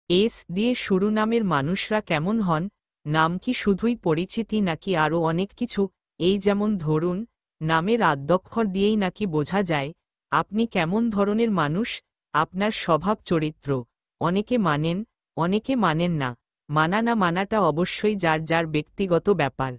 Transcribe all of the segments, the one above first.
S দিয়ে শুরু নামের মানুষরা কেমন হন? নাম কি শুধুই পরিচিতি নাকি আরও অনেক কিছু? এই যেমন ধরুন, নামের আদ্যক্ষর দিয়েই নাকি বোঝা যায় আপনি কেমন ধরনের মানুষ, আপনার স্বভাব চরিত্র। অনেকে মানেন, অনেকে মানেন না। মানা না মানাটা অবশ্যই যার যার ব্যক্তিগত ব্যাপার।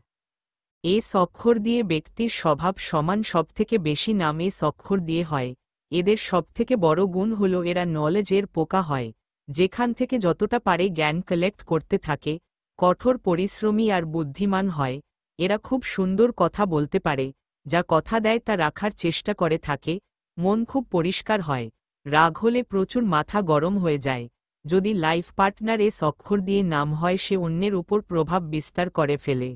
এস অক্ষর দিয়ে ব্যক্তির স্বভাব সমান সবথেকে বেশি নাম এস অক্ষর দিয়ে হয়। এদের সবথেকে বড় গুণ হল এরা নলেজের পোকা হয়, যেখান থেকে যতটা পারে জ্ঞান কালেক্ট করতে থাকে। কঠোর পরিশ্রমী আর বুদ্ধিমান হয়। এরা খুব সুন্দর কথা বলতে পারে, যা কথা দেয় তা রাখার চেষ্টা করে থাকে। মন খুব পরিষ্কার হয়। রাগ হলে প্রচুর মাথা গরম হয়ে যায়। যদি লাইফ পার্টনার এস অক্ষর দিয়ে নাম হয়, সে অন্যের উপর প্রভাব বিস্তার করে ফেলে।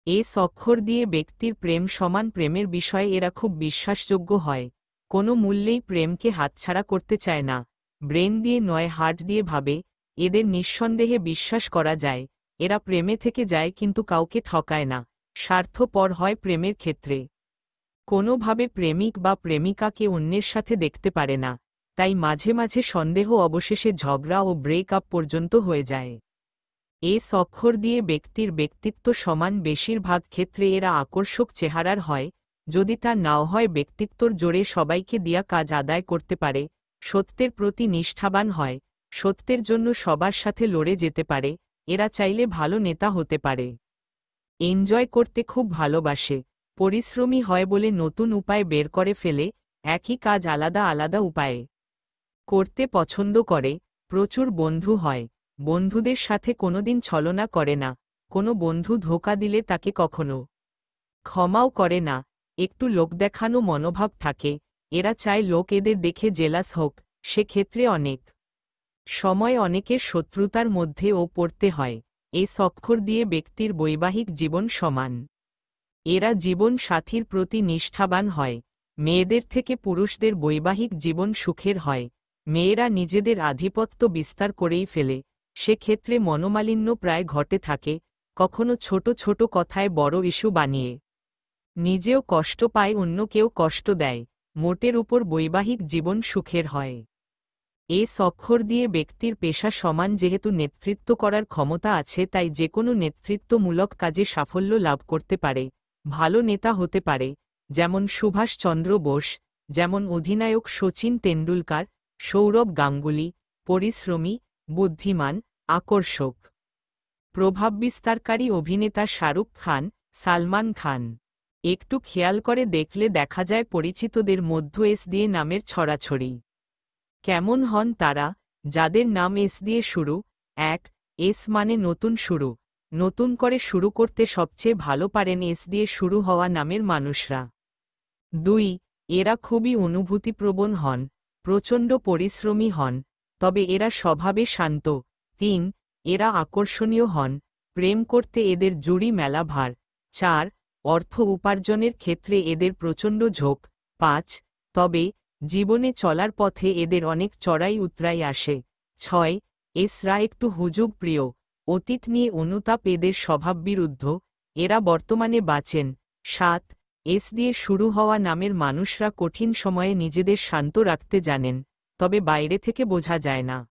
এস অক্ষর দিয়ে ব্যক্তির প্রেম সমান প্রেমের বিষয়ে এরা খুব বিশ্বাসযোগ্য হয়। কোনো মূল্যেই প্রেমকে হাতছাড়া করতে চায় না। ব্রেন দিয়ে নয়, হার্ট দিয়ে ভাবে। এদের নিঃসন্দেহে বিশ্বাস করা যায়। এরা প্রেমে থেকে যায় কিন্তু কাউকে ঠকায় না। স্বার্থপর হয় প্রেমের ক্ষেত্রে। কোনোভাবে প্রেমিক বা প্রেমিকাকে অন্যের সাথে দেখতে পারে না। তাই মাঝে মাঝে সন্দেহ, অবশেষে ঝগড়া ও ব্রেক আপ পর্যন্ত হয়ে যায়। এস অক্ষর দিয়ে ব্যক্তির ব্যক্তিত্ব সমান বেশিরভাগ ক্ষেত্রে এরা আকর্ষক চেহারার হয়। যদি তা নাও হয়, ব্যক্তিত্বর জোরে সবাইকে দিয়া কাজ আদায় করতে পারে। সত্যের প্রতি নিষ্ঠাবান হয়। সত্যের জন্য সবার সাথে লড়ে যেতে পারে। এরা চাইলে ভালো নেতা হতে পারে। এনজয় করতে খুব ভালোবাসে। পরিশ্রমী হয় বলে নতুন উপায় বের করে ফেলে। একই কাজ আলাদা আলাদা উপায়ে করতে পছন্দ করে। প্রচুর বন্ধু হয়। বন্ধুদের সাথে কোনোদিন ছলনা করে না। কোনো বন্ধু ধোঁকা দিলে তাকে কখনো ক্ষমাও করে না। একটু লোক দেখানো মনোভাব থাকে। এরা চায় লোক এদের দেখে জেলাস হোক। সেক্ষেত্রে অনেক সময় অনেকের শত্রুতার মধ্যেও পড়তে হয়। এই অক্ষর দিয়ে ব্যক্তির বৈবাহিক জীবন সমান। এরা জীবন সাথীর প্রতি নিষ্ঠাবান হয়। মেয়েদের থেকে পুরুষদের বৈবাহিক জীবন সুখের হয়। মেয়েরা নিজেদের আধিপত্য বিস্তার করেই ফেলে। সেক্ষেত্রে মনোমালিন্য প্রায় ঘটে থাকে। কখনো ছোট ছোট কথায় বড় ইস্যু বানিয়ে নিজেও কষ্ট পায়, অন্যকেও কষ্ট দেয়। মোটের উপর বৈবাহিক জীবন সুখের হয়। এস অক্ষর দিয়ে ব্যক্তির পেশা সমান। যেহেতু নেতৃত্ব করার ক্ষমতা আছে, তাই যেকোনো নেতৃত্বমূলক কাজে সাফল্য লাভ করতে পারে। ভালো নেতা হতে পারে, যেমন সুভাষ চন্দ্র বোস, যেমন অধিনায়ক শচীন তেন্ডুলকার, সৌরভ গাঙ্গুলি। পরিশ্রমী, বুদ্ধিমান, আকর্ষক, প্রভাব বিস্তারকারী অভিনেতা শাহরুখ খান, সালমান খান। একটু খেয়াল করে দেখলে দেখা যায় পরিচিতদের মধ্য এস দিয়ে নামের ছড়াছড়ি। কেমন হন তারা? যাদের নাম এস দিয়ে শুরু। ১. এস মানে নতুন শুরু। নতুন করে শুরু করতে সবচেয়ে ভালো পারেন এস দিয়ে শুরু হওয়া নামের মানুষরা। ২. এরা খুবই অনুভূতিপ্রবণ হন। প্রচণ্ড পরিশ্রমী হন, তবে এরা স্বভাবে শান্ত। ৩. এরা আকর্ষণীয় হন। প্রেম করতে এদের জুড়ি মেলা ভার। ৪. অর্থ উপার্জনের ক্ষেত্রে এদের প্রচণ্ড ঝোঁক। ৫. তবে জীবনে চলার পথে এদের অনেক চড়াই উতরাই আসে। ৬. এসরা একটু হুজুগ প্রিয়। অতীত নিয়ে অনুতাপ এদের স্বভাববিরুদ্ধ। এরা বর্তমানে বাঁচেন। ৭. এস দিয়ে শুরু হওয়া নামের মানুষরা কঠিন সময়ে নিজেদের শান্ত রাখতে জানেন, তবে বাইরে থেকে বোঝা যায় না।